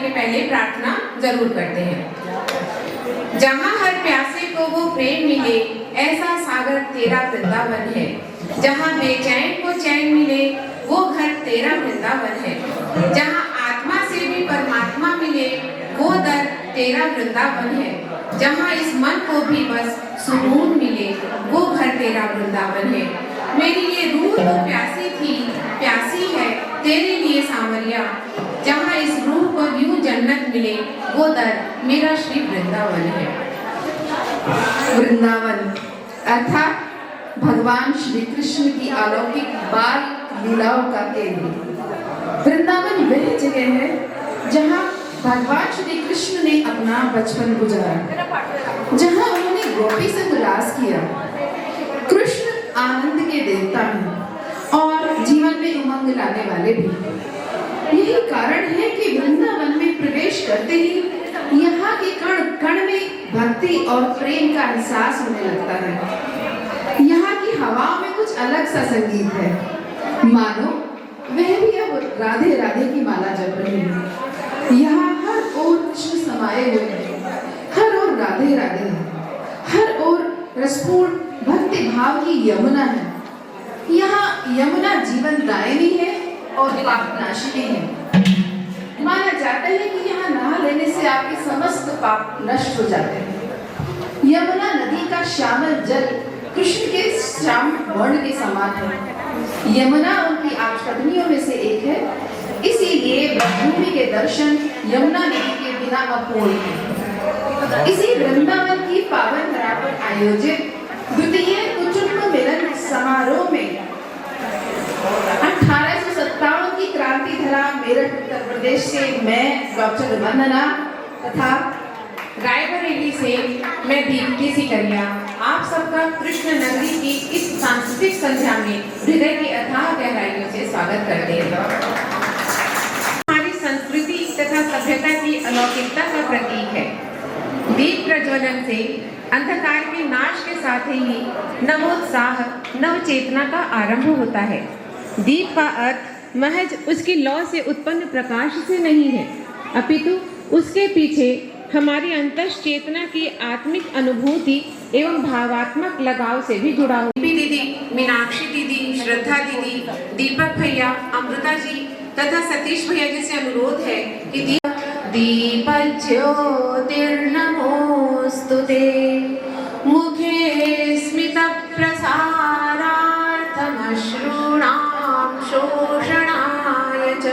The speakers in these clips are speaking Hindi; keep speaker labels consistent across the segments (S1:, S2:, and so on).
S1: के पहले प्रार्थना जरूर करते हैं। जहाँ हर प्यासे को वो प्रेम मिले, ऐसा सागर तेरा वृंदावन है। जहाँ बेचैन को चैन मिले, वो घर तेरा वृंदावन है। जहाँ आत्मा से भी परमात्मा मिले, वो दर तेरा वृंदावन है। जहाँ इस मन को भी बस सुकून मिले, वो घर तेरा वृंदावन है। मेरी ये रूह तो प्यासी थी, प्यासी है तेरे लिए सांवरिया। जहाँ इस रूह को यूं जन्नत मिले, वो दर मेरा श्री वृंदावन है।
S2: वृंदावन अर्थात भगवान श्री कृष्ण की अलौकिक बाल लीलाओं का केंद्र। वृंदावन वह जगह है जहाँ भगवान श्री कृष्ण ने अपना बचपन गुजारा, जहाँ उन्होंने गोपी से विलास किया। कृष्ण आनंद के देवता हैं और जीवन में उमंग लाने वाले भी। यही कारण है कि वृंदावन में प्रवेश करते ही यहाँ के कण कण में भक्ति और प्रेम का एहसास होने लगता है। यहाँ की हवाओं में कुछ अलग सा संगीत है, मानो वह भी अब राधे राधे की माला जप रही है। यहाँ हर ओर कृष्ण समाये हुए हैं, हर ओर राधे राधे है, हर ओर रसपूर्ण भक्ति भाव की यमुना है। यहाँ यमुना जीवन दायिनी है और पाप नाशिनी है। माना जाता है कि यहाँ नहा लेने से आपके समस्त पाप नष्ट हो जाते हैं। यमुना नदी का श्यामल जल कृष्ण के श्याम वर्ण के समान है। यमुना उनकी 8 पत्नियों में से एक है, इसीलिए ब्रह्मभूमि के दर्शन यमुना नदी के बिना अपूर्ण है। इसी वृंदावन की पावन धरा पर आयोजित द्वितीय कुचुंब मिलन समारोह में 1857 की क्रांति धरा मेरठ उत्तर प्रदेश से मैं डॉक्टर वंदना तथा
S1: रायबरेली से मैं दीप्ति सिकरिया आप सबका कृष्ण नगरी की इस सांस्कृतिक संध्या में हृदय की अथाह गहराइयों से स्वागत करते हैं। हमारी संस्कृति तथा सभ्यता की अलौकिकता का प्रतीक है। दीप प्रज्वलन से अंधकार के नाश के साथ ही नवोत्साह नव चेतना का आरंभ होता है। दीप का अर्थ महज उसकी लौ से उत्पन्न प्रकाश से नहीं है, अपितु उसके पीछे हमारी अंतस चेतना की आत्मिक अनुभूति एवं भावात्मक लगाव से भी जुड़ा हो। दीदी, मीनाक्षी दीदी, श्रद्धा दीदी, दीपक भैया, अमृता जी तथा सतीश भैया जी से अनुरोध है कि दीपज्योतिर्नमोस्तुते मुखे स्मितप्रसारार्थमश्रूणां शोषणाय च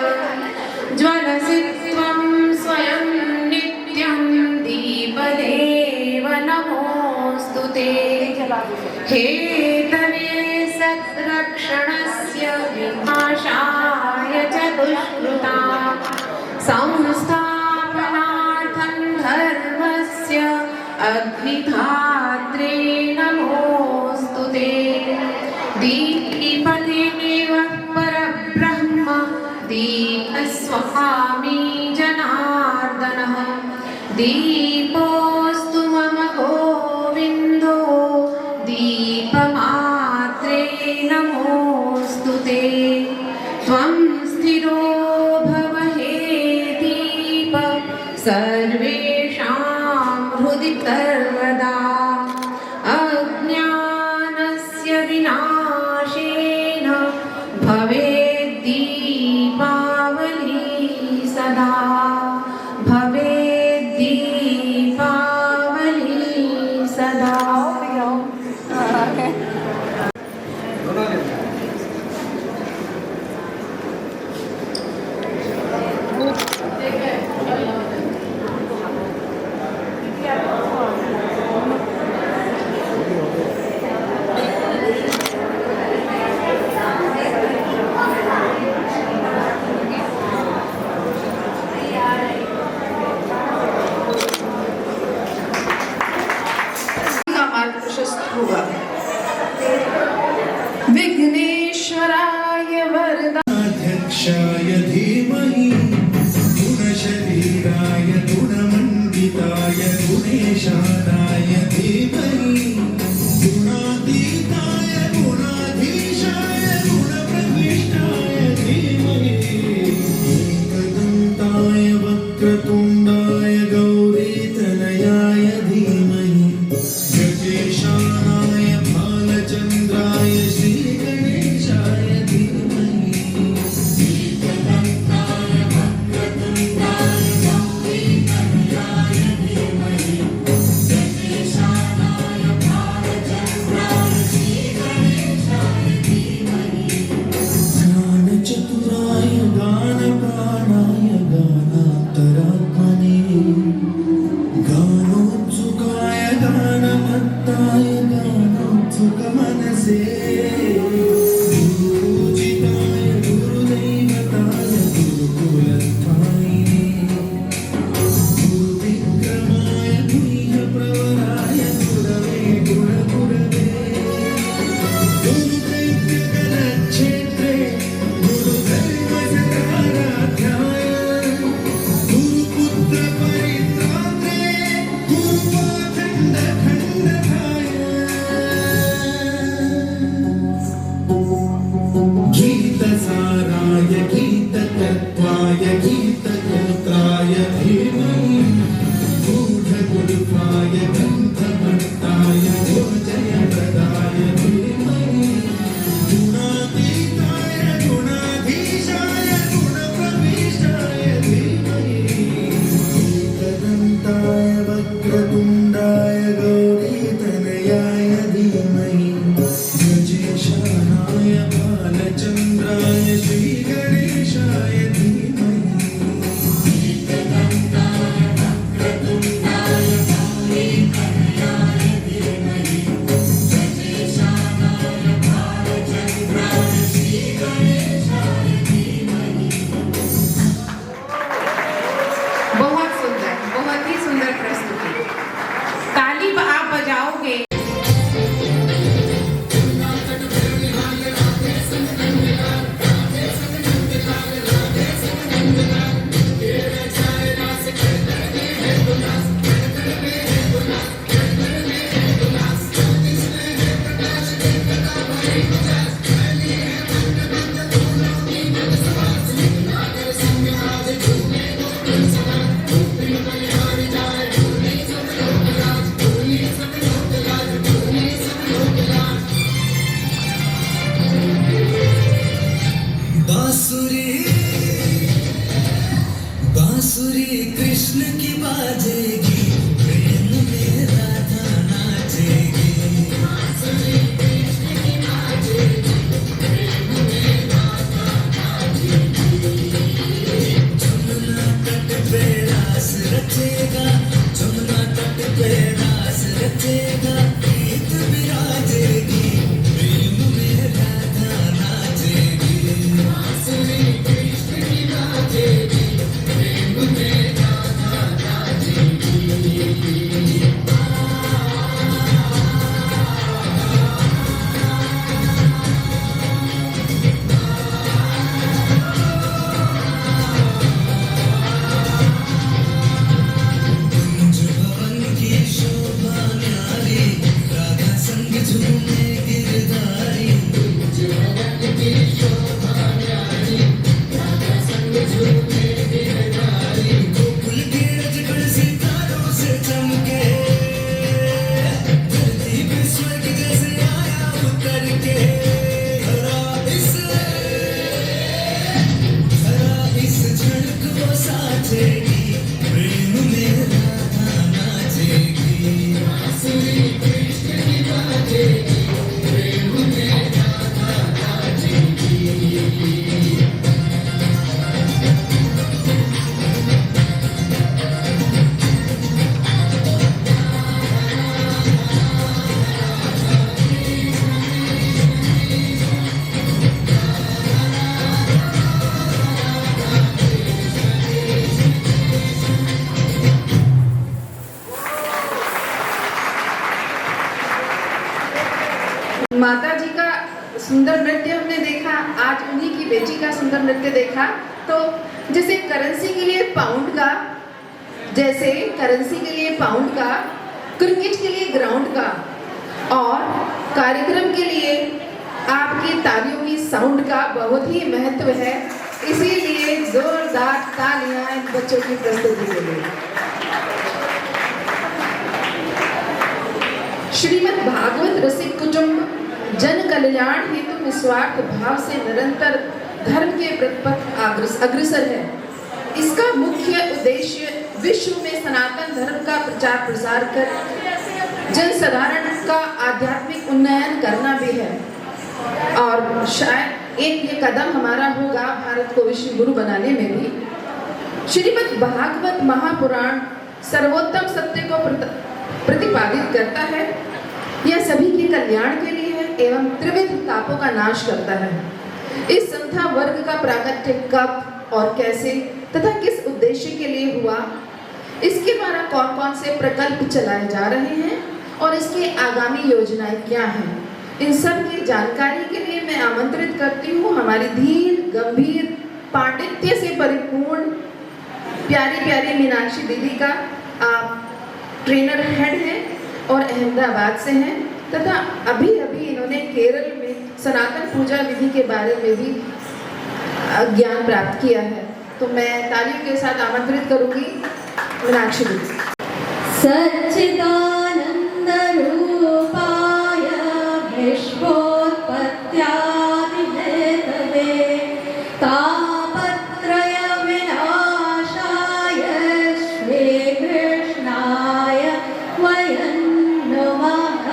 S1: ज्वलसि त्वं स्वयं नित्यं दीपदेव नमोस्तुते। हेतवे सत्रक्षणस्य विनाशाय च दुष्कृता संस्थापनार्थं धर्मस्य अग्निधात्रे नमोस्तुते। दीपदेव परब्रह्म दीपस्वामी जनार्दनः दीपोऽस्तु मम गोविन्दो दीपमात्रे नमोस्तुते। त्वं स्थिरो भव हे दीप सर्वेषां हृदि सर्वदा अज्ञानस्य विनाशेन भवेत् दीपावली सदा भवेत् दीपावली सदा।
S2: विघ्नेश्वराय वरदाध्यक्षाय धीमहि गुणशरीराय गुणमण्डिताय गुणेशानाय धीमहि गुणातीताय गुणाधीशाय गुणप्रविष्टाय धीमहि एकदन्ताय वक्रतुण्डाय माता जी का सुंदर नृत्य हमने देखा, आज उन्हीं की बेटी का सुंदर नृत्य देखा। तो जैसे करेंसी के लिए पाउंड का, क्रिकेट के लिए ग्राउंड का, और कार्यक्रम के लिए आपकी तालियों की साउंड का बहुत ही महत्व है। इसीलिए जोरदार तालियां इन बच्चों की प्रस्तुति के लिए। श्रीमद् भागवत रसिक कुटुंब जन कल्याण हेतु निस्वार्थ भाव से निरंतर धर्म के प्रति अग्रसर है। इसका मुख्य उद्देश्य विश्व में सनातन धर्म का प्रचार प्रसार कर जन साधारण का आध्यात्मिक उन्नयन करना भी है। और शायद एक ये कदम हमारा होगा भारत को विश्व गुरु बनाने में भी। श्रीमद् भागवत महापुराण सर्वोत्तम सत्य को प्रतिपादित करता है। यह सभी के कल्याण के लिए है एवं त्रिविध तापों का नाश करता है। इस संस्था वर्ग का प्राकट्य कब और कैसे तथा किस उद्देश्य के लिए हुआ, इसके द्वारा कौन कौन से प्रकल्प चलाए जा रहे हैं और इसकी आगामी योजनाएं क्या हैं, इन सब की जानकारी के लिए मैं आमंत्रित करती हूँ हमारी धीर गंभीर पांडित्य से परिपूर्ण प्यारी प्यारी मीनाक्षी दीदी का। आप ट्रेनर हेड हैं और अहमदाबाद से हैं तथा अभी अभी इन्होंने केरल में सनातन पूजा विधि के बारे में भी ज्ञान प्राप्त किया है। तो मैं तालियों के साथ आमंत्रित करूंगी मीनाक्षी दीदी।
S3: सच्चिदानंद रूपाय विश्वोत्पत्त्यादि हेतवे तापत्रय विनाशाय श्रीकृष्णाय वयं नमः।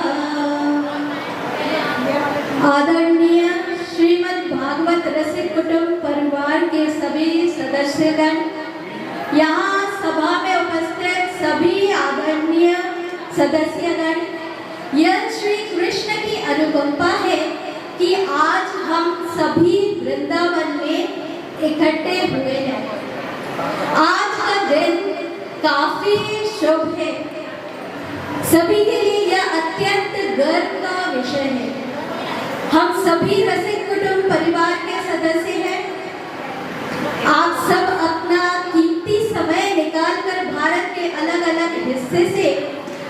S3: आदरणीय श्रीमद् भागवत रसिक कुटुंब परिवार के सभी सदस्यगण, यहाँ सभा में उपस्थित सभी आदरणीय सदस्यगण, यह श्री कृष्ण की अनुकंपा है कि आज हम सभी वृंदावन में इकट्ठे हुए हैं। आज का दिन काफी शुभ है। सभी के लिए यह अत्यंत गर्व का विषय है। हम सभी रसिक कुटुंब परिवार के सदस्य हैं। आप सब अपना कीमती समय निकालकर भारत के अलग अलग हिस्से से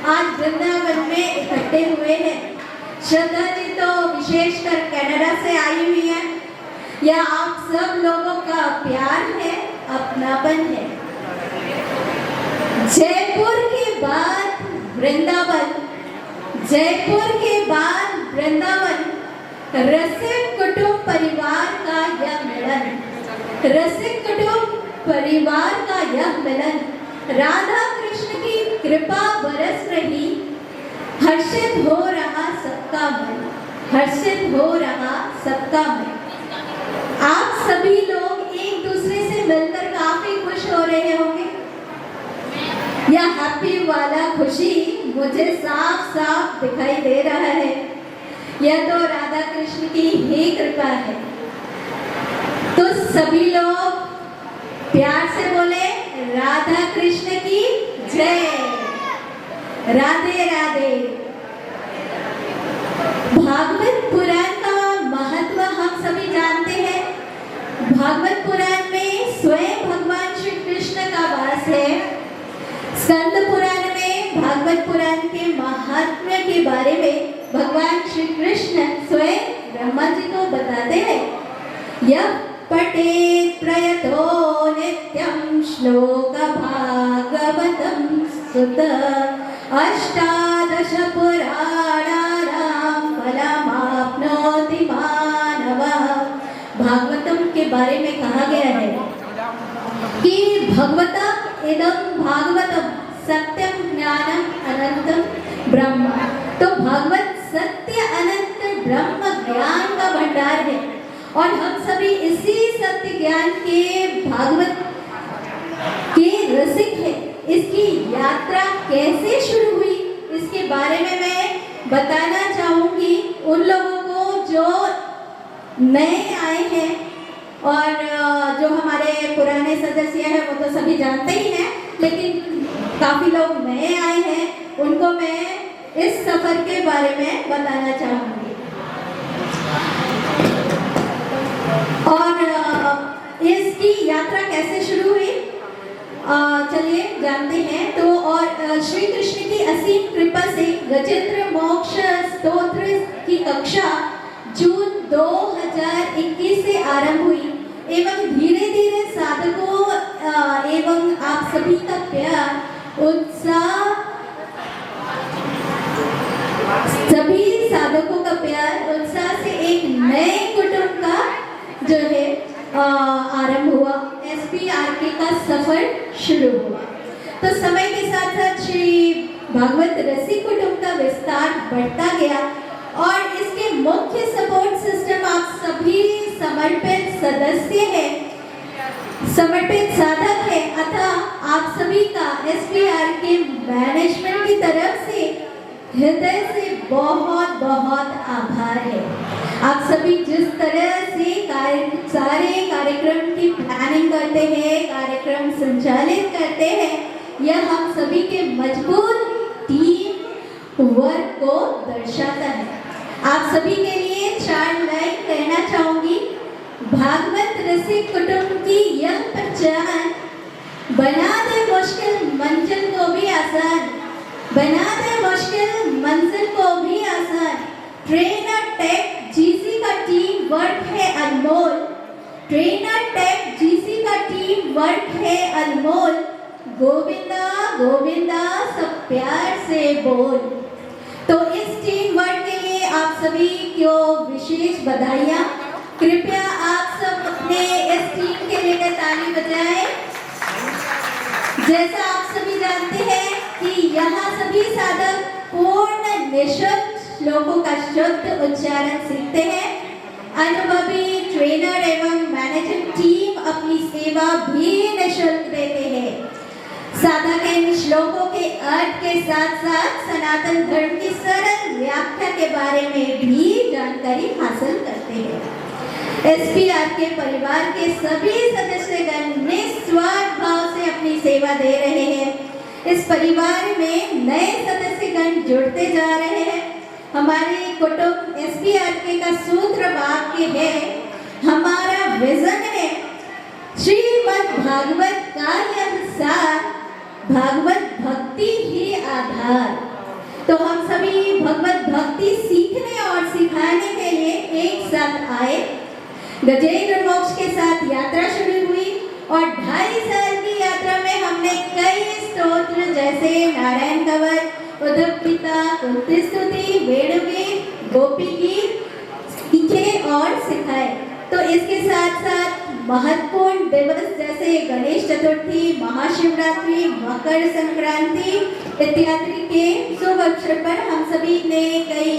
S3: आज वृंदावन में इकट्ठे हुए हैं। श्रद्धा जी तो विशेषकर कनाडा से आई हुई है। यह आप सब लोगों का प्यार है, अपनापन है। जयपुर के बाद वृंदावन, जयपुर के बाद वृंदावन, रसिक कुटुंब परिवार का यह मिलन, रसिक कुटुंब परिवार का यह मिलन राधा कृष्ण की कृपा बरस रही। हर्षित हो रहा सबका मन, हर्षित हो रहा सबका मन। आप सभी लोग एक दूसरे से मिलकर काफी खुश हो रहे होंगे। यह हैप्पी वाला खुशी मुझे साफ साफ दिखाई दे रहा है। यह तो राधा कृष्ण की ही कृपा है। तो सभी लोग प्यार से बोले राधा कृष्ण की जय, राधे राधे। भागवत पुराण का महत्व हम सभी जानते हैं। भागवत पुराण में स्वयं भगवान श्री कृष्ण का वास है। स्कंद पुराण में भागवत पुराण के महात्म्य के बारे में भगवान श्री कृष्ण स्वयं ब्रह्मा जी को बताते हैं। यह पठेत् प्रयतो नित्यं श्लोक भागवतं सुत अष्टादश पुराणानां फलमाप्नोति मानवः। भागवतम के बारे में कहा गया है कि भगवतम इदं भागवतम सत्यम ज्ञानम अनंतम ब्रह्म। तो भागवत सत्य अनंत ब्रह्म ज्ञान का भंडार है और हम सभी इसी सत्य ज्ञान के भागवत के रसिक हैं। इसकी यात्रा कैसे शुरू हुई इसके बारे में मैं बताना चाहूँगी उन लोगों को जो नए आए हैं, और जो हमारे पुराने सदस्य हैं वो तो सभी जानते ही हैं, लेकिन काफ़ी लोग नए आए हैं, उनको मैं इस सफ़र के बारे में बताना चाहूँगी। और इसकी यात्रा कैसे शुरू हुई चलिए जानते हैं। तो और श्री कृष्ण की असीम कृपा से गजेंद्र मोक्ष स्तोत्र की कक्षा जून 2021 से आरंभ हुई एवं धीरे धीरे साधकों एवं आप सभी का प्यार उत्साह, सभी साधकों का प्यार उत्साह से एक नए कुटुंब का जो है आरंभ हुआ, SPRK का सफर शुरू हुआ। तो समय के साथ साथ श्री भागवत रसिक कुटुंब का विस्तार बढ़ता गया और इसके मुख्य सपोर्ट सिस्टम आप सभी समर्पित सदस्य हैं, समर्पित साधक है, अतः आप सभी का SPRK मैनेजमेंट की तरफ से हृदय से बहुत बहुत आभार है। आप सभी जिस तरह से सारे कार्यक्रम की प्लानिंग करते हैं, कार्यक्रम संचालित करते हैं, यह हम सभी के मजबूत टीम वर्क को दर्शाता है। आप सभी के लिए 4 लाइन कहना चाहूंगी। भागवत रसिक कुटुंब की यह पहचान बना दे मुश्किल मंजिल को भी आसान, बना दे मुश्किल मंजिल को भी आसान। ट्रेनर टेक GC का टीम वर्क है अनमोल, ट्रेनर टेक GC का टीम वर्क है अनमोल। गोविंदा गोविंदा सब प्यार से बोल। तो इस टीम वर्क के लिए आप सभी को विशेष बधाइयाँ। कृपया आप सब अपने इस टीम के लिए ताली बजाएं। जैसा आप सभी जानते हैं कि यहाँ सभी साधक पूर्ण निःशुल्क श्लोकों का शुद्ध उच्चारण सीखते हैं। अनुभवी ट्रेनर एवं मैनेजर टीम अपनी सेवा भी निःशुल्क देते हैं। साधक इन श्लोकों के अर्थ के साथ साथ सनातन धर्म की सरल व्याख्या के बारे में भी जानकारी हासिल करते हैं। SPRK परिवार के सभी सदस्यगण निस्वार्थ भाव से अपनी सेवा दे रहे हैं। इस परिवार में नए सदस्यगण जुड़ते जा रहे हैं। हमारे कुटुंब SPRK का सूत्र वाक्य है, हमारा विजन है श्रीमद् भागवत का यह सार, भागवत भक्ति ही आधार। तो हम सभी भगवत भक्ति सीखने और सिखाने के लिए एक साथ आए। गजेंद्र मोक्ष के साथ यात्रा शुरू हुई और 2.5 साल की यात्रा में हमने कई स्तोत्र जैसे नारायण कवच, उद्धव गीता, कुंती स्तुति, वेणुगीत, गोपी गीत सीखे और सिखाए। तो इसके साथ साथ महत्वपूर्ण दिवस जैसे गणेश चतुर्थी, महाशिवरात्रि, मकर संक्रांति इत्यादि के शुभ अवसर पर हम सभी ने कई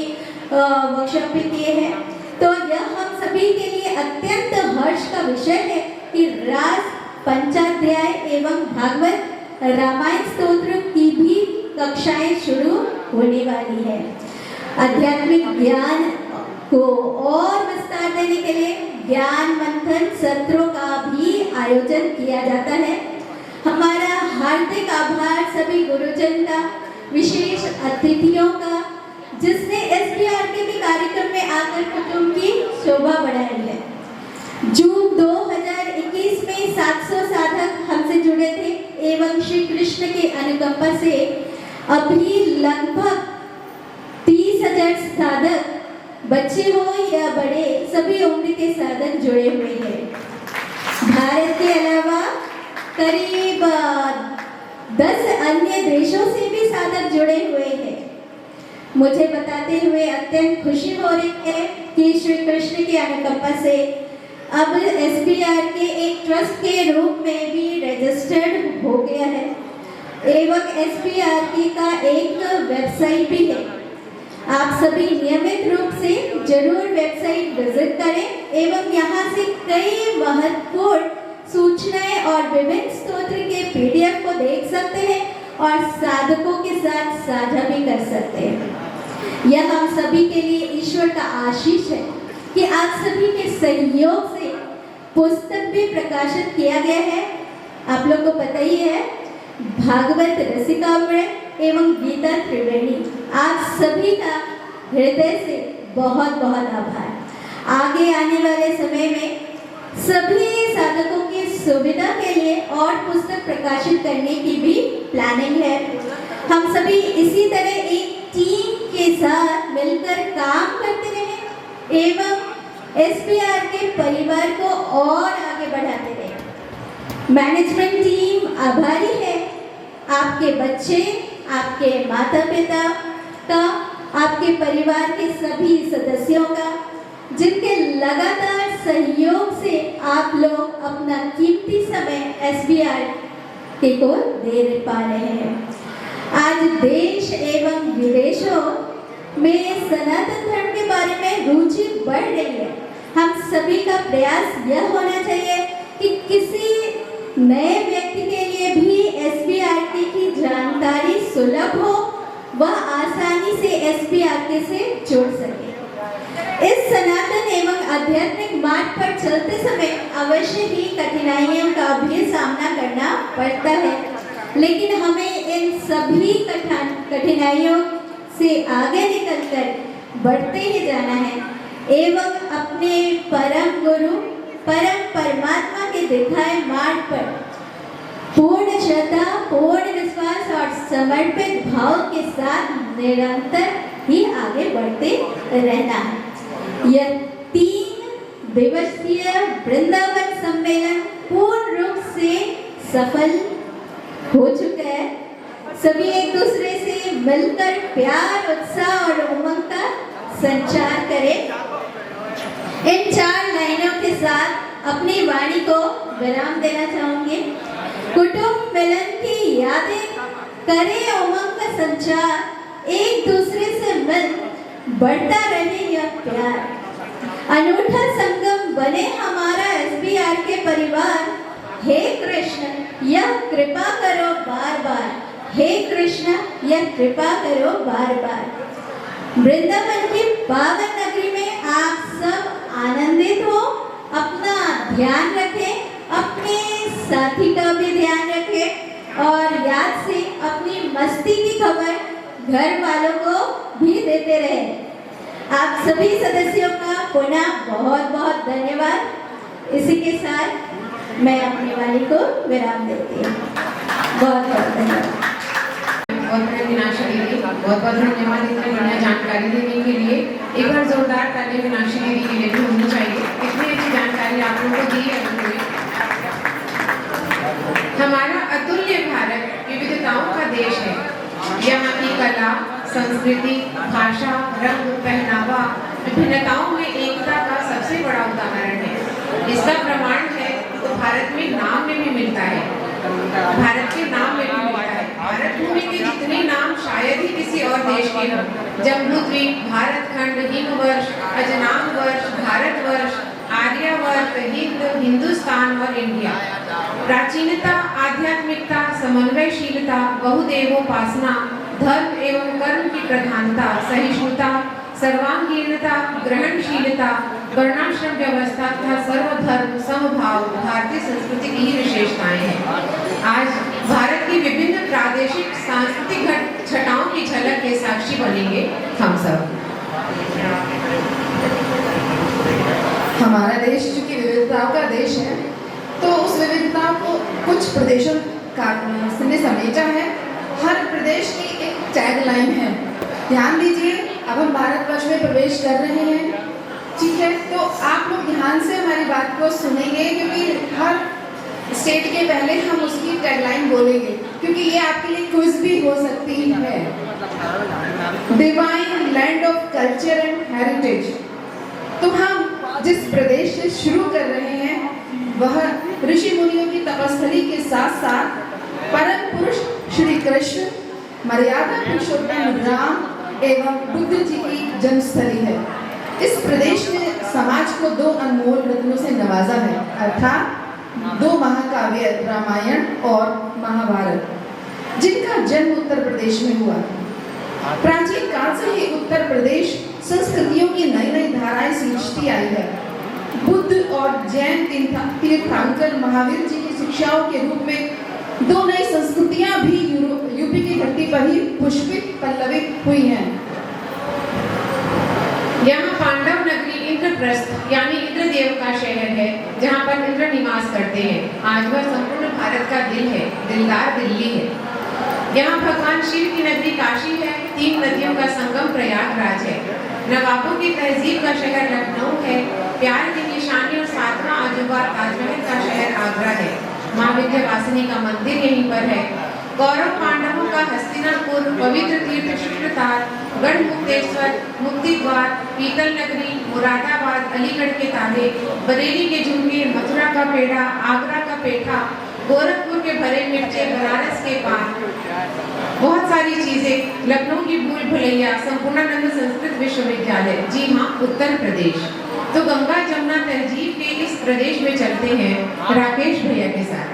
S3: वर्कशॉप भी किए हैं। तो यह हम सभी के लिए अत्यंत हर्ष का विषय है कि रास पंचाध्याय एवं भागवत रामायण स्तोत्र की भी कक्षाएं शुरू होने वाली है। आध्यात्मिक ज्ञान को और विस्तार देने के लिए ज्ञान मंथन सत्रों का भी आयोजन किया जाता है। हमारा हार्दिक आभार सभी गुरुजन का, विशेष अतिथियों का, जिसने SPRK के कार्यक्रम में आकर कुटुंब की शोभा बढ़ाई है। जून 2021 में 700 साधक हमसे जुड़े थे एवं श्री कृष्ण के अनुकंपा से अभी लगभग 30,000 साधक, बच्चे हो या बड़े, सभी उम्र के साधक जुड़े हुए हैं। भारत के अलावा करीब 10 अन्य देशों से भी साधक जुड़े हुए हैं। मुझे बताते हुए अत्यंत खुशी हो रही है कि श्री कृष्ण की अनुकंपा से अब SBR के एक ट्रस्ट के रूप में भी रजिस्टर्ड हो गया है एवं SBR का एक वेबसाइट भी है। आप सभी नियमित रूप से जरूर वेबसाइट विजिट करें एवं यहाँ से कई महत्वपूर्ण सूचनाएं और विभिन्न स्तोत्र के PDF को देख सकते हैं और साधकों के साथ साझा भी कर सकते हैं। यह हम सभी के लिए ईश्वर का आशीष है कि आप सभी के सहयोग से पुस्तक भी प्रकाशित किया गया है। आप लोग को पता ही है, भागवत रसिकामृत एवं गीता त्रिवेणी। आप सभी का हृदय से बहुत बहुत आभार। आगे आने वाले समय में सभी साधकों की सुविधा के लिए और पुस्तक प्रकाशित करने की भी प्लानिंग है। हम सभी इसी तरह एक टीम के साथ मिलकर काम करते रहें एवं SBR के परिवार को और आगे बढ़ाते रहें। मैनेजमेंट टीम आभारी है आपके बच्चे, आपके माता पिता का, आपके परिवार के सभी सदस्यों का, जिनके लगातार सहयोग से आप लोग अपना कीमती समय SBR को दे पा रहे हैं। आज देश एवं विदेशों में सनातन धर्म के बारे में रुचि बढ़ रही है। हम सभी का प्रयास यह होना चाहिए कि किसी नए व्यक्ति के लिए भी SBR की जानकारी सुलभ हो, वह आसानी से SBR से जुड़ सके। इस सनातन एवं आध्यात्मिक मार्ग पर चलते समय अवश्य ही कठिनाइयों का भी सामना करना पड़ता है, लेकिन हमें इन सभी कठिनाइयों से आगे निकलकर बढ़ते ही जाना है एवं अपने परम गुरु, परम परमात्मा के दिखाए मार्ग पर पूर्ण श्रद्धा, पूर्ण विश्वास और समर्पित भाव के साथ निरंतर ही आगे बढ़ते रहना है। यह 3 दिवसीय वृंदावन सम्मेलन पूर्ण रूप से सफल हो चुका है। सभी एक दूसरे से मिलकर प्यार, उत्साह और उमंग का संचार करें। इन 4 लाइनों के साथ अपनी वाणी को विराम देना चाहूंगी। कुटुंब मिलन की यादें करें, उमंग का संचार, एक दूसरे से मिल बढ़ता रहे यह प्यार। अनूठा संगम बने हमारा SBR के परिवार। हे कृष्ण यह कृपा करो बार बार, हे कृष्ण यह कृपा करो बार बार। वृंदावन की पावन नगरी में आप सब आनंदित हो। अपना ध्यान रखें, अपने साथी का भी ध्यान रखें और याद से अपनी मस्ती की खबर घर वालों को भी देते रहे। आप सभी सदस्यों का पुनः बहुत बहुत धन्यवाद। इसी के साथ मैं अपनी वाणी को विराम देती हूँ। बहुत बहुत धन्यवाद।
S1: बहुत मीनाक्षी दीदी, बहुत बहुत धन्यवाद इतनी बढ़िया जानकारी देने के लिए। एक बार जोरदार ताली मीनाक्षी दीदी के लिए भी होनी चाहिए। इतनी अच्छी जानकारी आप लोगों को दी है। हमारा अतुल्य भारत विविधताओं का देश है। यहाँ की कला, संस्कृति, भाषा, रंग, पहनावा विभिन्नताओं में एकता का सबसे बड़ा उदाहरण है। इसका प्रमाण है तो भारत में नाम में भी मिलता है। भारत के नाम में भी मिलता है। भारत भूमि के जितने नाम शायद ही किसी और देश के हों। जम्बूद्वीप, भारतखंड, हिमवर्ष, अजनाम वर्ष, भारतवर्ष, आर्यावर्त, हिंद, हिंदुस्तान और इंडिया। प्राचीनता, आध्यात्मिकता, समन्वयशीलता, बहुदेवोपासना, धर्म एवं कर्म की प्रधानता, सहिष्णुता, सर्वांगीणता, ग्रहणशीलता, वर्णाश्रम व्यवस्था तथा सर्वधर्म समभाव भारतीय संस्कृति की ही विशेषताएं हैं। आज भारत की विभिन्न प्रादेशिक सांस्कृतिक छटाओं की झलक के साक्षी बनेंगे हम सब।
S2: हमारा देश चूंकि विविधताओं का देश है, तो उस विविधताओं को कुछ प्रदेशों ने समेटा है। हर प्रदेश की एक टैगलाइन है। ध्यान दीजिए, अब हम भारतवर्ष में प्रवेश कर रहे हैं, ठीक है? तो आप लोग ध्यान से हमारी बात को सुनेंगे, क्योंकि हर स्टेट के पहले हम उसकी टैगलाइन बोलेंगे, क्योंकि ये आपके लिए क्विज भी हो सकती है। Divine land of culture and heritage. तो हम जिस प्रदेश से शुरू कर रहे हैं वह ऋषि मुनियों की तपस्थली के साथ साथ परम पुरुष श्री कृष्ण, मर्यादा पुरुषोत्तम राम एवं बुद्ध जी की जन्मस्थली है। इस प्रदेश ने समाज को 2 अनमोल रत्नों से नवाजा है, अर्थात 2 महाकाव्य रामायण और महाभारत, जिनका जन्म उत्तर प्रदेश में हुआ। प्राचीन काल से ही उत्तर प्रदेश संस्कृतियों की नई नई धाराएं सींचती आई है। बुद्ध और जैन तीर्थंकर महावीर जी की शिक्षाओं के रूप में 2 नई संस्कृतियां भी यूपी की धरती पर ही पुष्पित पल्लवित हुई हैं।
S1: यहाँ पांडव नगरी इंद्रप्रस्थ यानी इंद्रदेव का शहर है, जहाँ पर इंद्र निवास करते हैं। आज वह संपूर्ण भारत का दिल है, दिलदार दिल्ली है। यहाँ भगवान शिव की नगरी काशी है। 3 नदियों का संगम प्रयागराज है। नवाबों की तहजीब का शहर लखनऊ है। प्यार की निशानी और 7वां अजूबा ताजमहल का शहर आगरा है। माँ विंध्यवासिनी का मंदिर यहीं पर है। कौरव पांडवों का हस्तिनापुर, पवित्र तीर्थ शुक्रताल, गढ़ मुक्तेश्वर, मुक्ति द्वार, पीतल नगरी, मुरादाबाद, अलीगढ़ के ताले, बरेली के झुमके, मथुरा का पेड़ा, आगरा का पेठा, गोरखपुर के भरे मिर्चे, बनारस के पान, बहुत सारी चीजें। लखनऊ की भूल भुलैया, संपूर्णानंद संस्कृत विश्वविद्यालय, जी हाँ, उत्तर प्रदेश। तो गंगा जमुना तहजीब के इस प्रदेश में चलते हैं राकेश भैया के साथ।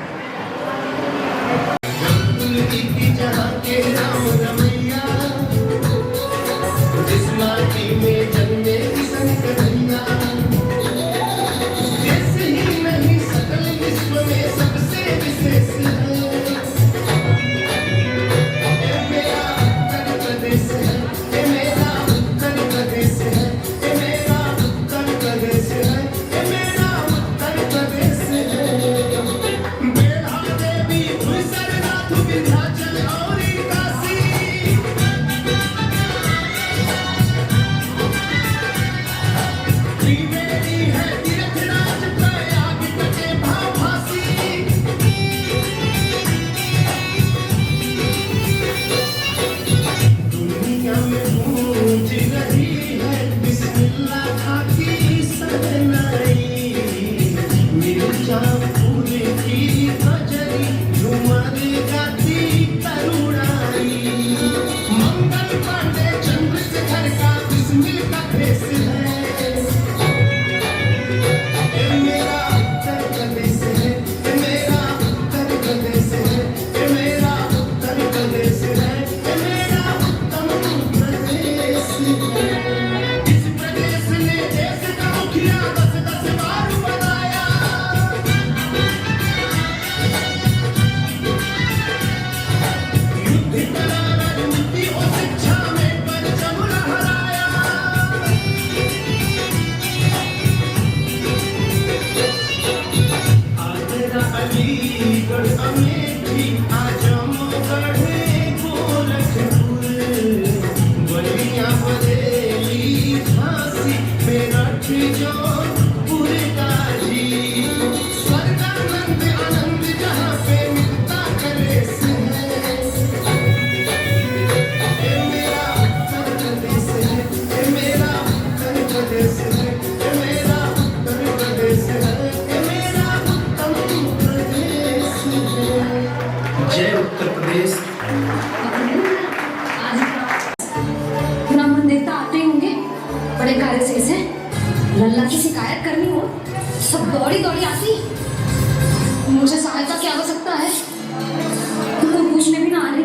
S4: लल्ला की शिकायत करनी हो सब दौड़ी दौड़ी आती। मुझे सहायता क्या हो सकता है? तुमको पूछने भी ना आ रही।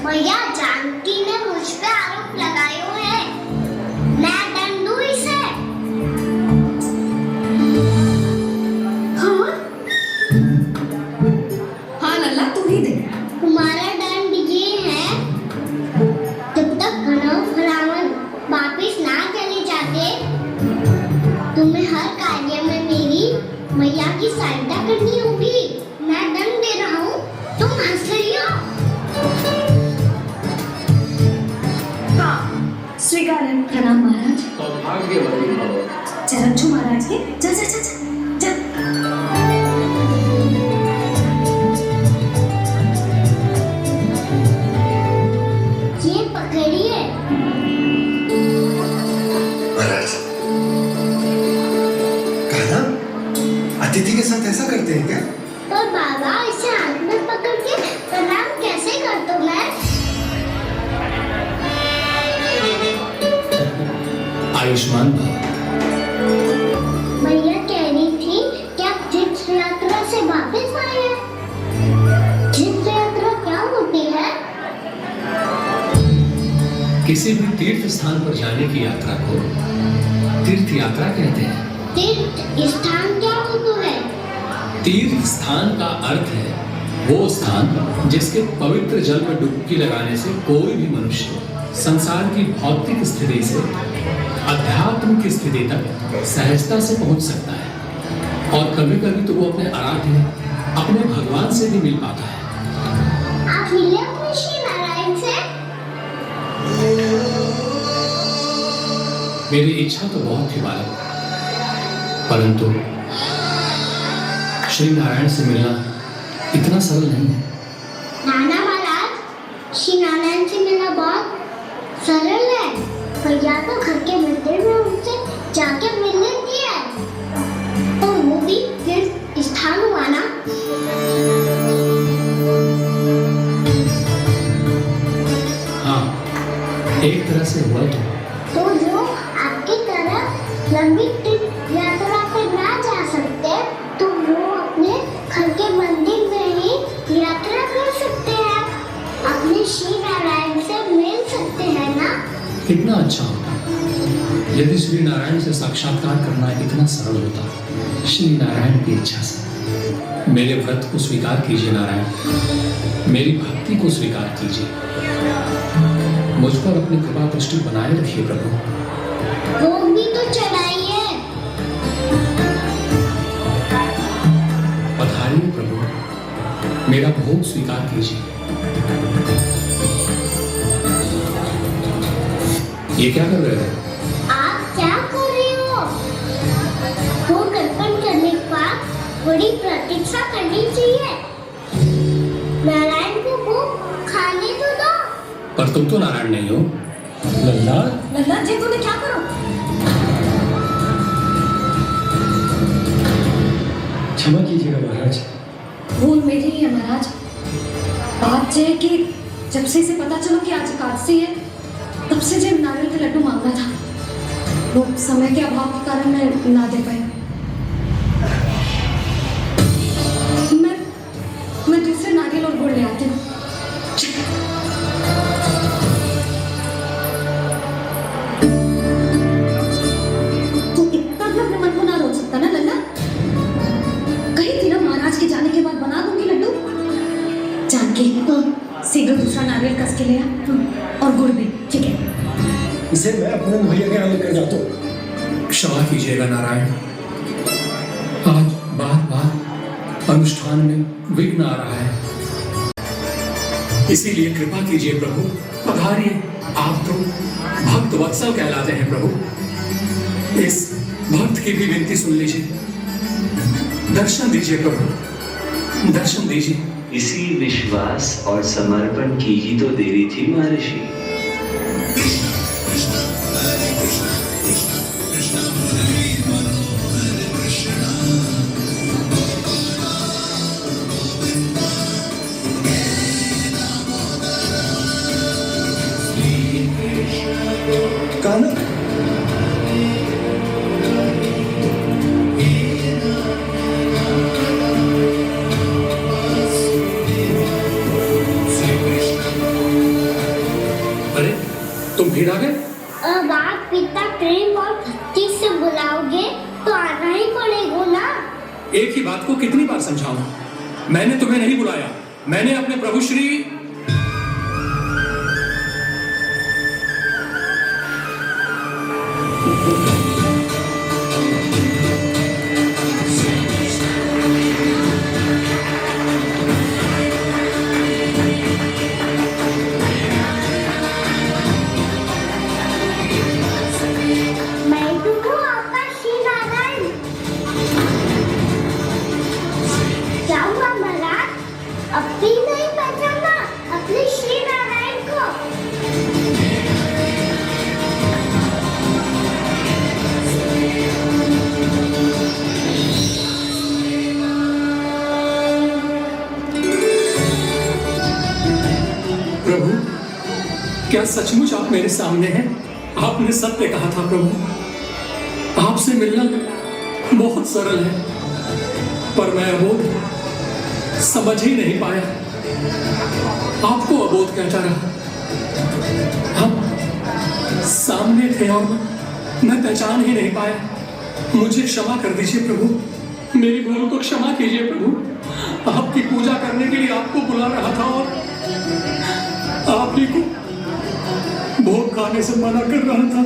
S5: भैया जानकी ने मुझ पे आरोप लगाए हुए हैं, मैं दंड दूं इसे?
S4: हाँ हाँ लल्ला तू ही दे।
S5: तुम्हारा दंड ये है, जब तक रावण वापिस ना चले जाते तुम्हें हर कार्य में मेरी मैया की सहायता करनी होगी। मैं दंड दे रहा हूँ, तुम हंस रही हो।
S4: हाँ स्वीकार है। प्रणाम महाराज।
S6: सौभाग्यवती भव।
S4: चरण छू महाराज के। चल चल चल चल।
S5: ये पकड़िए। ऐसे हाथ में पकड़ के प्रणाम कैसे कर दूं मैं?
S6: आयुष्मान भव।
S5: मैया कह रही थी कि आप तीर्थ यात्रा से वापस आए हैं। तीर्थ यात्रा क्या होती है?
S6: किसी भी तीर्थ स्थान पर जाने की यात्रा को तीर्थ यात्रा कहते हैं।
S5: तीर्थ स्थान क्या होता है?
S6: तीर्थ स्थान का अर्थ है वो स्थान जिसके पवित्र जल में डुबकी लगाने से कोई भी मनुष्य संसार की भौतिक स्थिति से अध्यात्म की स्थिति तक सहजता से पहुंच सकता है, और कभी कभी तो वो अपने आराध्य अपने भगवान से भी मिल पाता है।
S5: आप मिले अपने श्री नारायण से?
S6: मेरी इच्छा तो बहुत थी बालक, परंतु श्री नारायण से मिलना इतना सरल नहीं है।
S5: नाना महाराज, श्री नारायण से मिलना बहुत सरल है, पर या तो घर के मंदिर में उनसे जाके मिल लेती है, और वो भी तीर्थ स्थान हुआ ना।
S6: हाँ, एक तरह से हुआ
S5: तो जो आपकी तरह लंबी तीर्थ यात्रा पे ना जा सकते, तो वो अपने घर के मंदिर में ही यात्रा कर सकते हैं, अपने श्री नारायण से मिल सकते हैं ना।
S6: कितना अच्छा होता यदि श्री नारायण से साक्षात्कार करना इतना सरल होता। श्री नारायण की इच्छा से मेरे व्रत को स्वीकार कीजिए नारायण, मेरी भक्ति को स्वीकार कीजिए, मुझ पर अपनी कृपा दृष्टि बनाए रखिए प्रभु।
S5: भोग भी तो चढ़ाइए।
S6: पधारिए प्रभु, मेरा भोग स्वीकार कीजिए। ये क्या कर रहे हो?
S5: आप क्या कर रहे हो? भोग अर्पण करने के बाद बड़ी प्रतीक्षा करनी चाहिए। नारायण को भोग खाने तो दो।
S6: पर तुम तो नारायण नहीं हो। लल्ला,
S4: लल्ला जी तूने क्या करो?
S7: क्षमा कीजिएगा महाराज।
S4: भूल मेरी ही है महाराज। बात यह है कि जब से इसे पता चला कि आज एकादशी है, तब से जब नारियल के लड्डू मांगना था, वो समय के अभाव के कारण मैं ना दे पाई। मैं दूसरे नारियल और गुड़ ले आती हूँ। तो इतना भी अपने मन को ना रोक सकता ना लल्ला? कही थी ना महाराज के जाने के बाद बना दूंगी लड्डू। जानकी शीघ्र दूसरा नारियल कस के ले आ, और गुड़ भी। ठीक है,
S7: इसे मैं अपने मुहैया के लेकर जाता हूँ।
S6: क्षमा कीजिएगा नारायण, आज बार बार अनुष्ठान में विघ्न आ रहा है, इसीलिए कृपा कीजिए प्रभु। पधारिए, आप तो भक्त वत्सल कहलाते हैं प्रभु। इस भक्त की भी विनती सुन लीजिए, दर्शन दीजिए प्रभु, दर्शन दीजिए।
S8: इसी विश्वास और समर्पण की ही तो देरी थी महर्षि।
S7: कान्हा,
S6: अरे तुम फिर आ गए?
S5: अब आप पिता प्रेम और भक्ति से बुलाओगे तो आना ही पड़ेगा ना।
S6: एक ही बात को कितनी बार समझाऊं? मैंने तुम्हें नहीं बुलाया, मैंने अपने प्रभु श्री
S5: मैं तो हूँ आपका श्री नारायण। क्या हुआ महाराज, अब भी नहीं पहचाना अपने श्री नारायण को?
S6: क्या सचमुच आप मेरे सामने हैं? आपने सत्य कहा था प्रभु। आपसे मिलना बहुत सरल है, पर मैं अबोध समझ ही नहीं पाया। आपको अबोध कहता रहा। हम सामने थे और मैं पहचान ही नहीं पाया। मुझे क्षमा कर दीजिए प्रभु, मेरी भूल को क्षमा कीजिए प्रभु। आपकी पूजा करने के लिए आपको बुला रहा था और आप ही को भोग खाने से मना कर रहा था।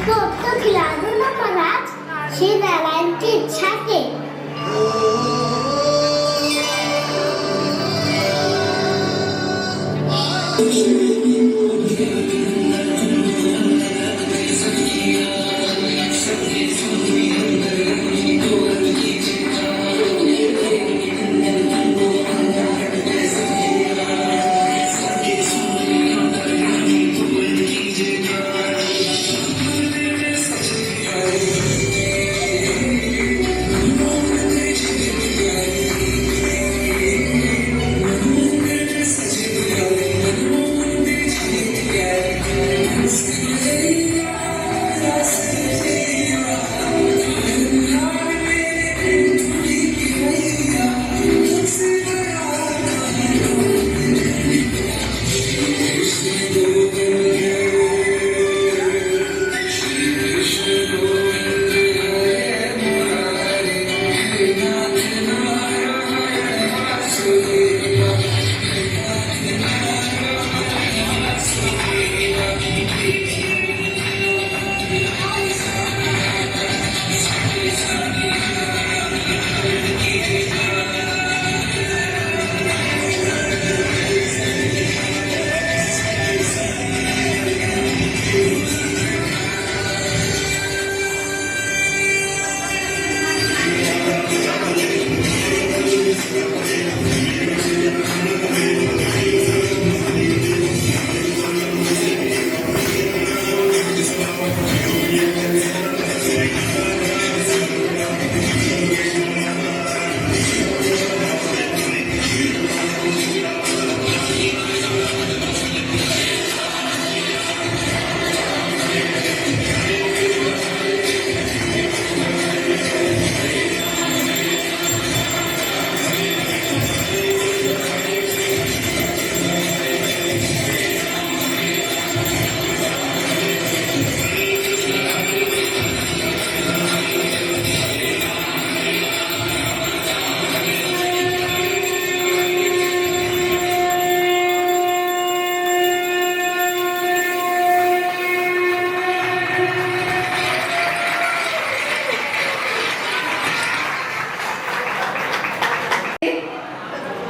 S5: तो अब तो खिला दो ना महाराज, श्री नारायण की इच्छा से।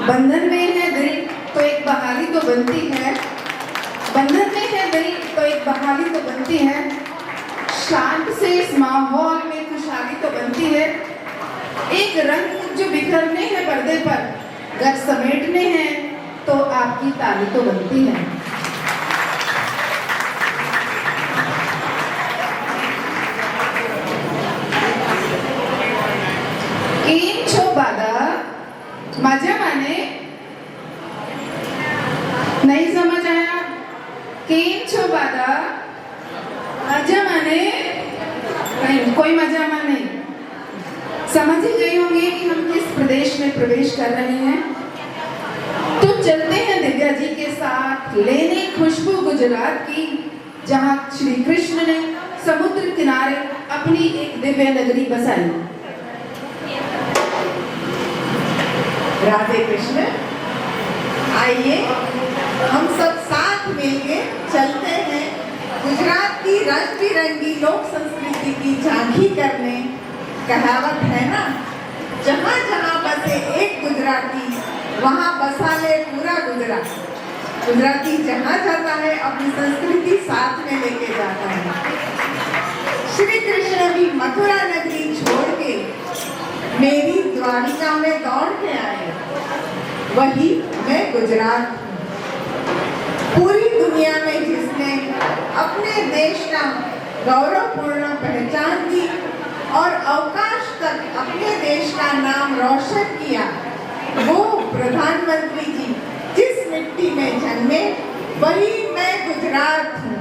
S2: बंधन में है दिल तो एक बहाली तो बनती है, बंधन में है दिल तो एक बहाली तो बनती है, शांत से इस माहौल में खुशहाली तो बनती है। एक रंग जो बिखरने हैं पर्दे पर, घर समेटने हैं तो आपकी ताली तो बनती है। केम छो बादा मजा माने नहीं समझ आया। केम छो बादा मजा माने नहीं, कोई मजा माने। समझ ही गए होंगे कि हम किस प्रदेश में प्रवेश कर रहे हैं। तो चलते हैं दिव्या जी के साथ लेने खुशबू गुजरात की, जहां श्री कृष्ण ने समुद्र किनारे अपनी एक दिव्य नगरी बसाई।
S9: राधे कृष्ण। आइए हम सब साथ मिलके चलते हैं गुजरात की रंग बिरंगी लोक संस्कृति की झांकी करने। कहावत है ना, जहाँ जहाँ बसे एक गुजराती वहाँ बसा ले पूरा गुजरात। गुजराती जहाँ जाता है अपनी संस्कृति साथ में लेके जाता है। श्री कृष्ण भी मथुरा नगरी छोड़ के मेरी द्वारिका में दौड़ के आए, वही मैं गुजरात हूँ। पूरी दुनिया में जिसने अपने देश का गौरवपूर्ण पहचान दी और अवकाश तक अपने देश का नाम रोशन किया, वो प्रधानमंत्री जी जिस मिट्टी में जन्मे वही मैं गुजरात हूँ।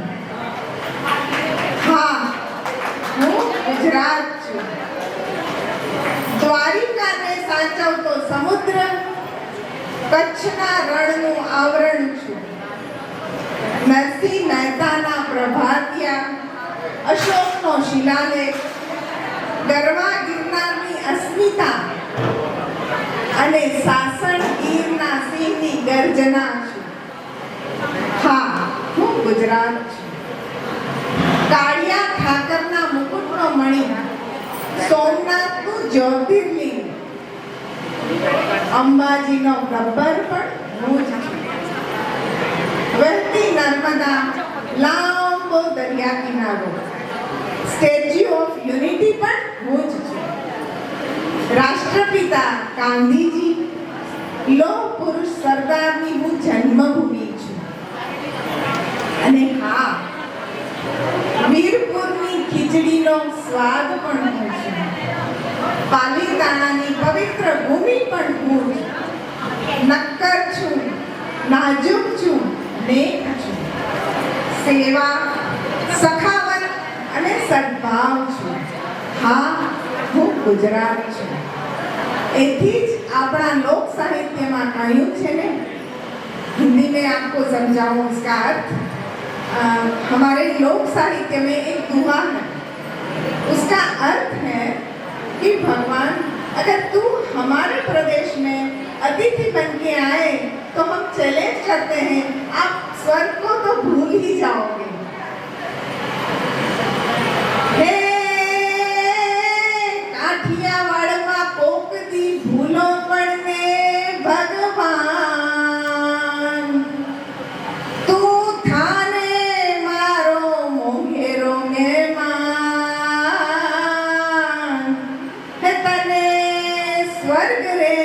S9: हाँ, હું ગુજરાત છું। દ્વારિકાને સાચવતો સમુદ્ર, કચ્છના રણનું આવરણ છું। નરસિંહ મહેતાના પ્રભાતિયા, અશોકનો શિલાલેખ, ગરવા ગિરનારની અસ્મિતા અને સાસણ ગીરના સિંહની ગર્જના છું। હા, હું ગુજરાત છું। કાળિયા ઠાકરના મુકુટનો મણિ, સોમનાથનું જ્યોતિર્લિંગ, અંબાજીનો ગબ્બર પણ હું જ છું। વહેતી નર્મદા, લાંબો દરિયા કિનારો, સ્ટેચ્યુ ઓફ યુનિટી પણ હું જ છું। રાષ્ટ્રપિતા ગાંધીજી, લોહ પુરુષ સરદારની હું જન્મભૂમિ છું। અને હા, વીરપુરની ખીચડીનો સ્વાદ પણ હું છું। પાલીતાણાની પવિત્ર ભૂમિ પણ હું છું। નક્કર છું, નાજુક છું, નેક છું। સેવા, સખાવત અને સદભાવ છું। હા, હું ગુજરાત છું। એથી જ આપણા લોક સાહિત્યમાં કહ્યું છે ને, हिंदी में आपको समझाऊं इसका अर्थ। हमारे लोक साहित्य में एक दुआ है, उसका अर्थ है कि भगवान अगर तू हमारे प्रदेश में अतिथि बन के आए तो हम चैलेंज करते हैं, आप स्वर्ग को तो भूल ही जाओगे। हे काठियावाड़मा कोक दी भूलो पड़ने भगवान, तू थाने मारो मोहेरो मेहमान, है तने स्वर्ग रे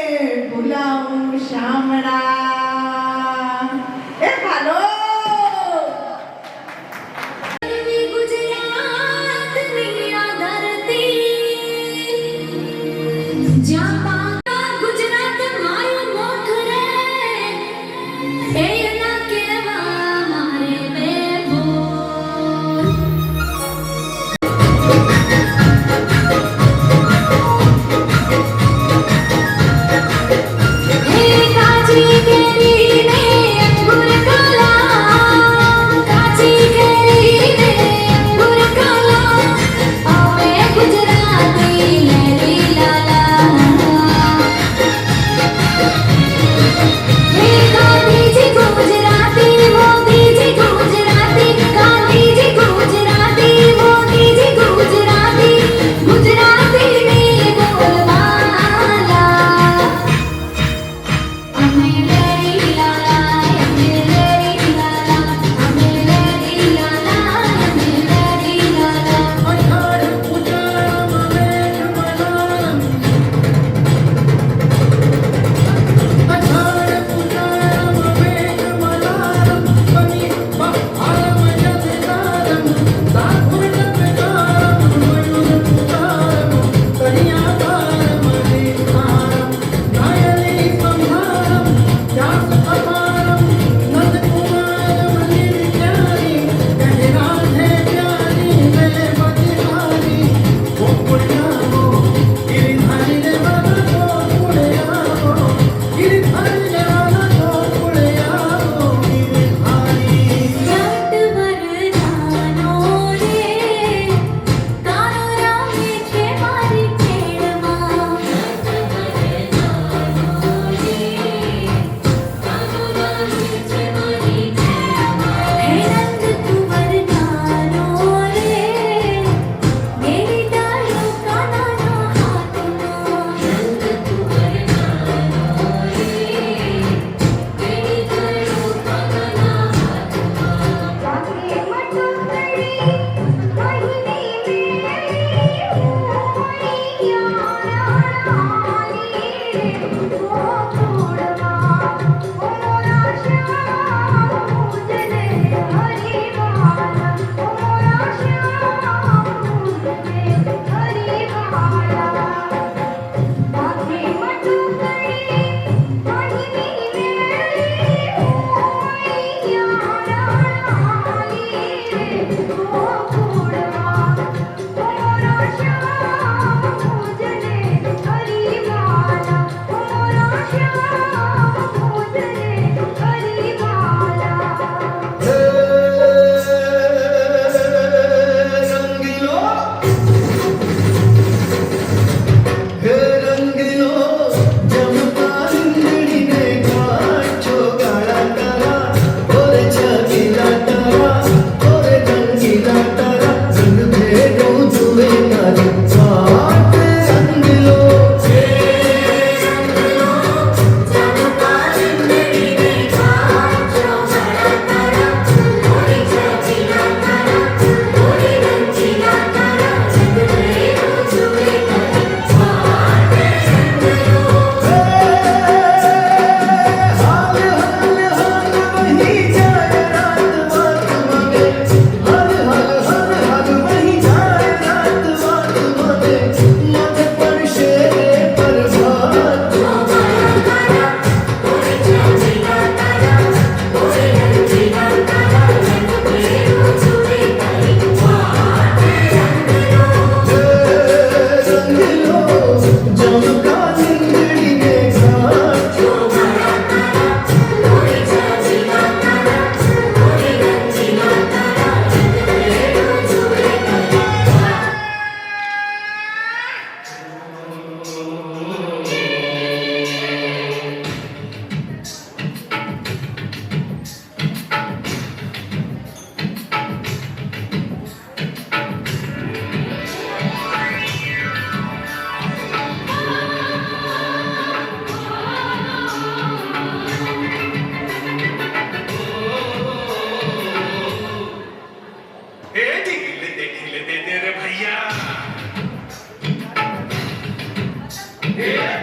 S9: बुलाऊं शामड़ा। ए हालो
S5: हे काजी के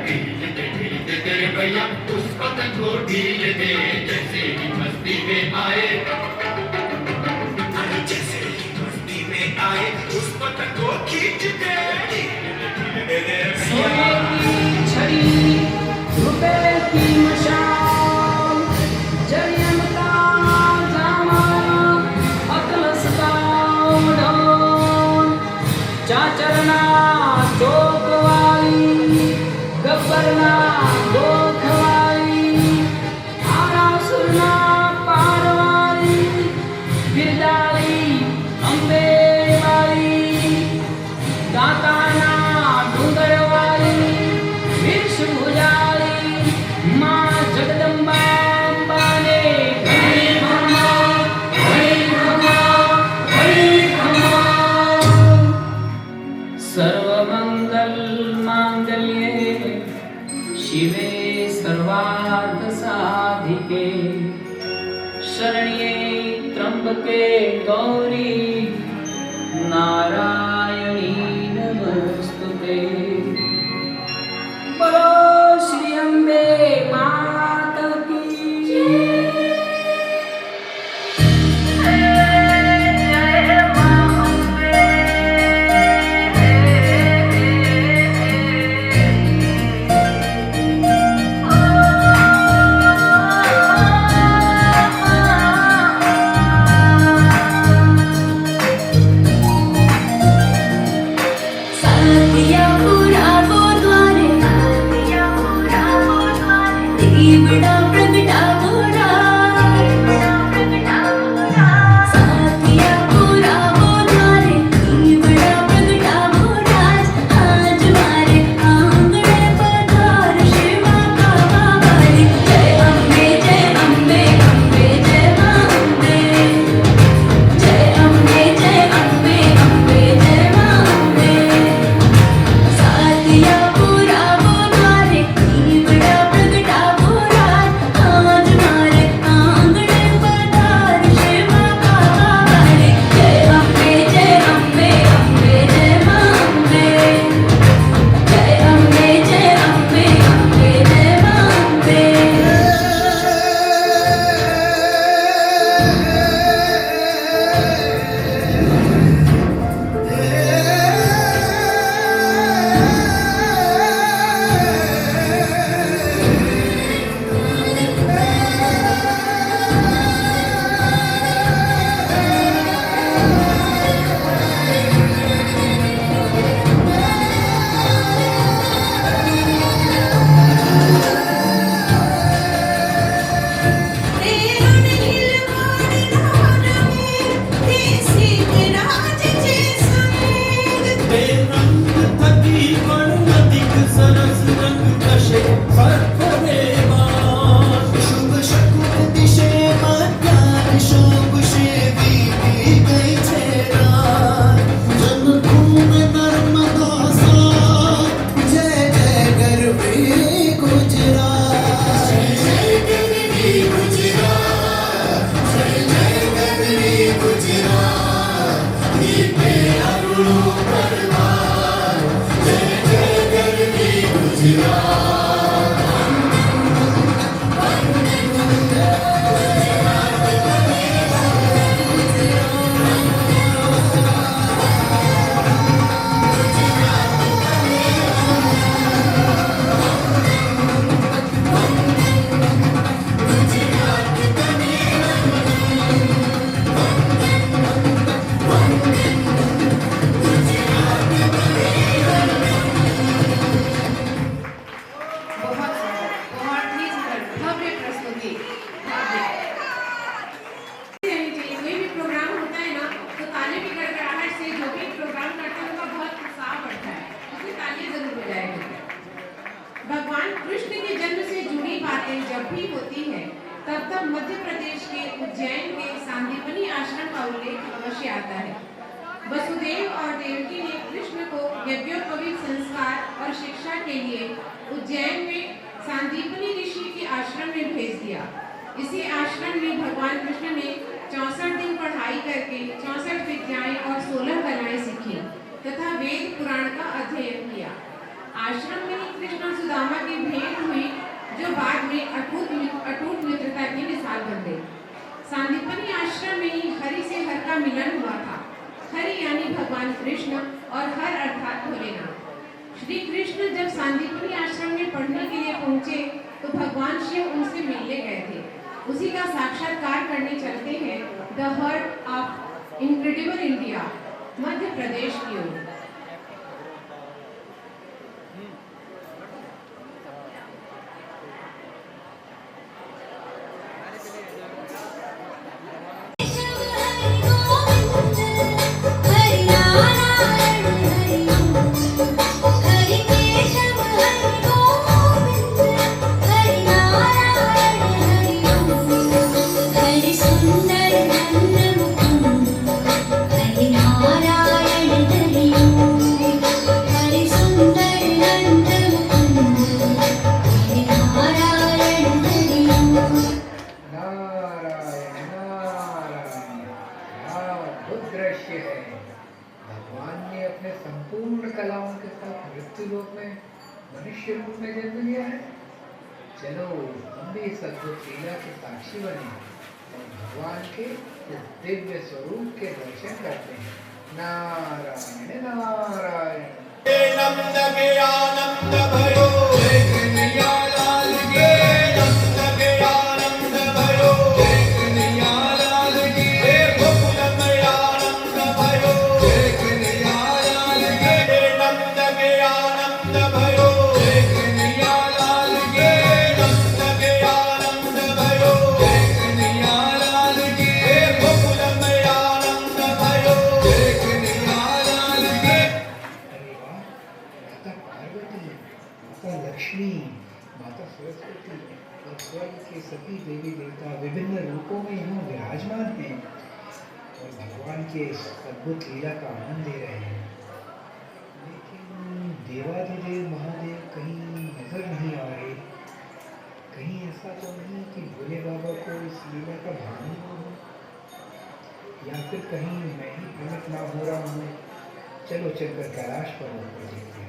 S10: ढील दे तेरे भैया उस पतंग को ढील दे जैसे ही मस्ती में आए जैसे ही मस्ती में आए उस पतंग को खींच दे ढील दे तेरे भैया
S2: छड़ी रुपए की मशाल जरियम का जामा अतलस का ढोल चाचरना चौक वाली गब्बरना गोख वाली आरा सुरना पार वाली गिरदारी अम्बे वाली दाताना डूंगर वाली विश्व भुजाली माँ जगदम्बा अम्बा ने घड़ी खम्मा सर्वमंगल मांगल्ये शिवे सर्वार्थ साधिके शरण्ये त्र्यंबके गौरी नारायणी नमस्तुते बोलो श्री अम्बे माता की जय मां अम्बे
S3: साथिया पूरा वो द्वारे बड़ा प्रगटा मोरा साथिया पूरा वो द्वारे बड़ा प्रगटा मोरा आज मारे आंगणे पधार शिवा कावा वाली जय अम्बे अम्बे जय मां अम्बे जय अम्बे अम्बे जय मां अम्बे साथिया पूरा वो द्वारे बड़ा प्रगटा मोरा आज मारे आंगणे पधार शिवा कावा वाली जय अम्बे जय मां अम्बे जय अम्बे जय मां अम्बे
S1: वसुदेव और देवकी ने कृष्ण को यज्ञोपवीत संस्कार और शिक्षा के लिए उज्जैन में सांदीपनी ऋषि के आश्रम में भेज दिया। इसी आश्रम में भगवान कृष्ण ने 64 दिन पढ़ाई करके 64 विद्याएं और 16 कलाएं सीखी तथा वेद पुराण का अध्ययन किया। आश्रम में कृष्ण और सुदामा की भेंट हुई, जो बाद में अटूट मित्रता की मिसाल बन गई। सांदीपनी आश्रम में ही हरि से हर का मिलन हुआ था। हरि यानी भगवान कृष्ण और हर अर्थात भोलेनाथ। श्री कृष्ण जब सांदीपनी आश्रम में पढ़ने के लिए पहुंचे तो भगवान शिव उनसे मिलने गए थे। उसी का साक्षात्कार करने चलते हैं the heart of incredible India, Madhya Pradesh की ओर।
S11: भगवान ने अपने संपूर्ण कलाओं के साथ मृत्यु लोक में मनुष्य रूप में जन्म लिया है। चलो हम भी इस अद्भुत लीला के साक्षी बने और भगवान के इस दिव्य स्वरूप के दर्शन करते हैं। नारायण नारायण।
S10: नंद के आनंद भयो, कन्हैया लाल के नंद के आनंद भयो, कन्हैया लाल की गोकुल में आनंद भयो, कन्हैया लाल के नंद के आनंद भयो, कन्हैया लाल के नंद के आनंद भयो, कन्हैया लाल की गोकुल में आनंद भयो, कन्हैया लाल के।
S11: माता पार्वती, माता लक्ष्मी, माता सरस्वती और स्वर्ग के सभी देवी देवता विभिन्न रूपों में यहाँ विराजमान हैं और भगवान के इस अद्भुत लीला का आनंद ले रहे हैं। लेकिन देवाधिदेव महादेव कहीं नजर नहीं आ रहे। कहीं ऐसा तो नहीं कि भोले बाबा को इस लीला का भान हो, या फिर कहीं मैं ही भ्रमित ना हो रहा हूँ। चलो चलकर कैलाश पर्वत पर देखते हैं।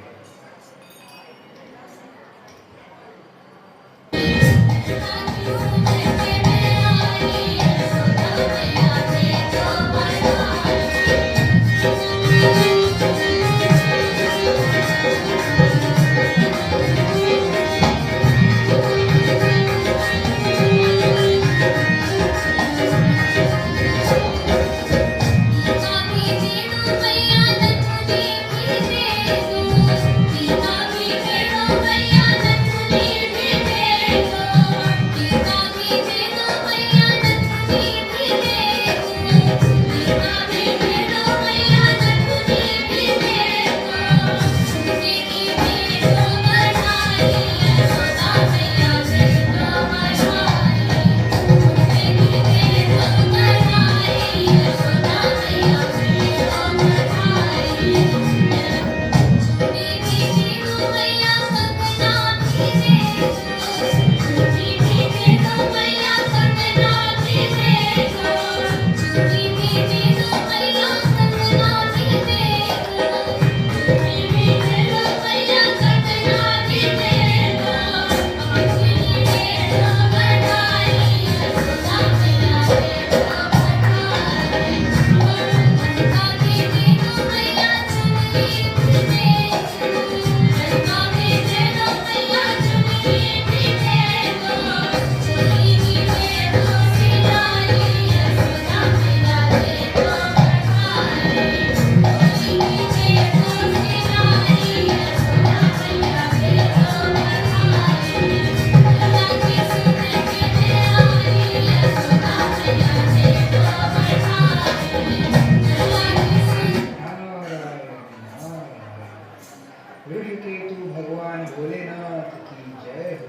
S11: ऋषिकेतु भगवान भोलेनाथ की जय हो।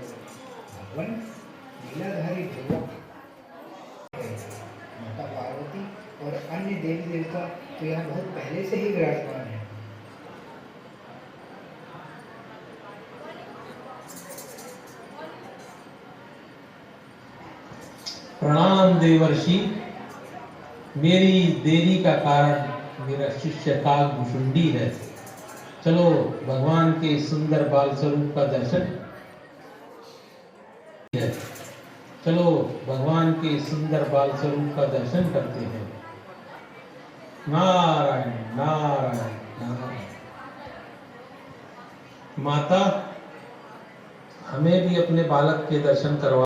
S11: भगवान लीलाधारी ध्रुवक माता पार्वती और अन्य देवी देवता तो यहाँ बहुत पहले से ही विराजमान है।
S12: प्रणाम देवर्षि। मेरी देरी का कारण मेरा शिष्य काग भुषुंडी है। चलो भगवान के सुंदर बाल स्वरूप का दर्शन। चलो भगवान के सुंदर बाल स्वरूप का दर्शन करते हैं। नारायण नारायण नारायण। माता, हमें भी अपने बालक के दर्शन करवा।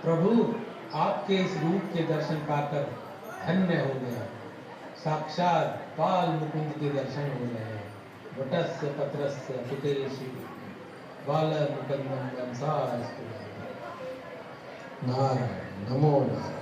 S12: प्रभु, आपके इस रूप के दर्शन पाकर धन्य हो गया। साक्षात बाल मुकुंद के दर्शन हो रहे हैं। वटस्य पत्रस्य पुटेशु बाल मुकुंदम वंशास्तु। नारायण नमो नारायण।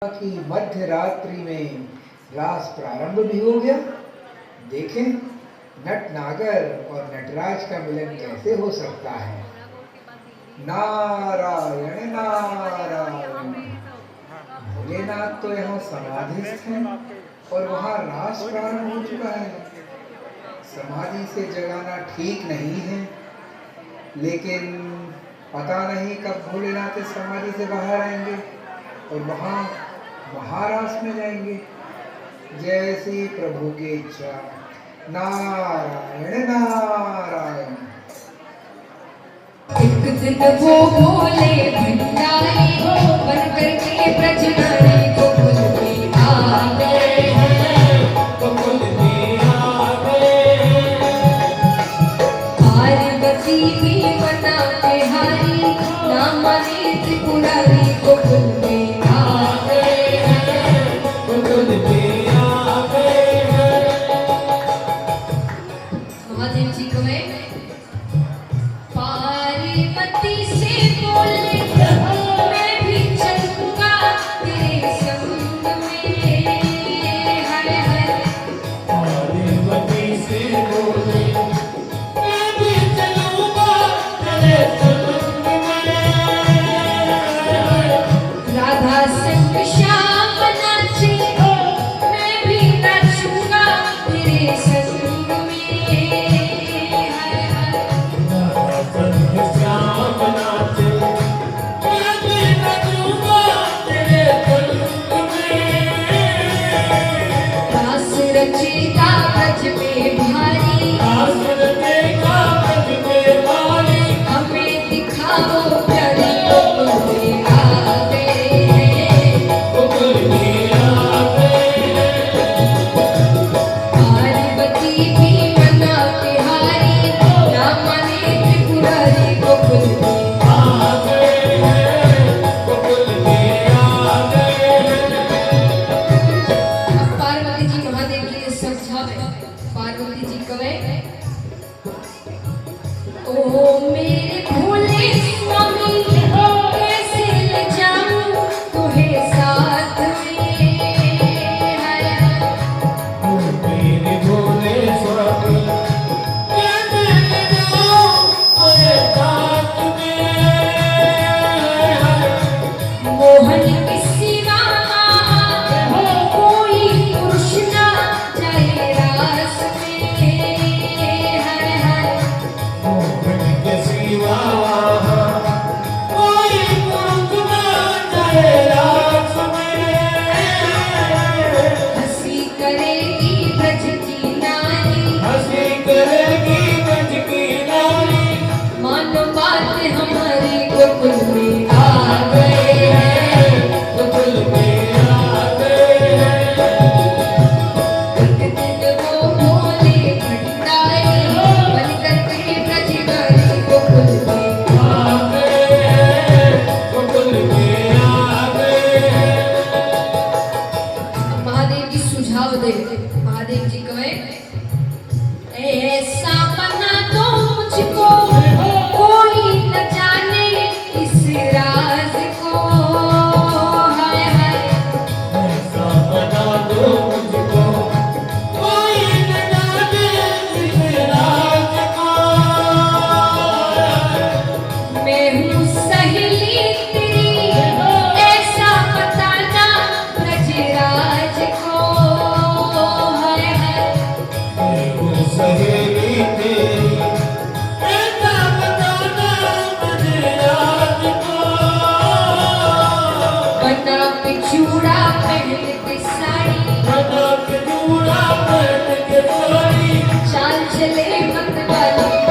S11: कि मध्य रात्रि में रास प्रारंभ भी हो गया। देखें नट नागर और नटराज का मिलन कैसे हो सकता है। नारायण नारायण। भोलेनाथ तो यहाँ समाधिस्थ हैं और वहाँ रास प्रारंभ हो चुका है। समाधि से जगाना ठीक नहीं है, लेकिन पता नहीं कब भोलेनाथ इस समाधि से बाहर आएंगे और वहाँ महारास में जाएंगे। जैसी प्रभु की इच्छा। नारायण नारायण।
S13: एक दिन वो बोले भंडारी हो बनकर के ब्रजनारी गोकुल में आ गए हैं, गोकुल में आ गए। पार्वती भी बना बिहारी ना माने त्रिपुरारी गोकुल में आ गए हैं, गोकुल में आ गए हैं। महादेव जी को मैं पार्वती से बोले मैं भी चलूंगा तेरे संग में। हर हर पार्वती से बोले मैं भी चलूंगा तेरे संग में। राधा संग श्याम बना माधुरी जी कवे ओ मेरे भोले स्वामी कैसे ले जाऊं तुम्हें साथ में
S10: मेरे भोले स्वामी कैसे ले जाऊं तुम्हें साथ में
S13: मोहन के सिवा कोई पुरुष ना जाए रास में हर हर
S10: मोहन के सिवा कोई पुरुष ना जाए रास में
S13: हंसी करेगी ब्रज की नारी
S10: हंसी करेगी ब्रज की नारी
S13: मानो बात हमारी गोकुल में आ गए हैं
S10: गोकुल में आ गए
S13: एक दिन वो भोले भंडारी बनकर के ब्रज नारी गोकुल में
S10: आ गए गोकुल में आ गए
S13: महादेव जी सुझाव दे महादेव जी कहे ऐसा बना दो मुझको कोई न जाने इस राज को हाय हाय
S10: ऐसा बना दो मुझको कोई न जाने इस राज को
S13: मैं हूँ सहेली तेरी ऐसा बताना ब्रजराज को हाय हाय
S10: मैं सहेली तेरी ऐसा बताना मुझे राज को
S13: बना पिछूड़ा पहन के साड़ी
S10: बना के जूड़ा पहन के साड़ी
S13: चाल चले मत वाली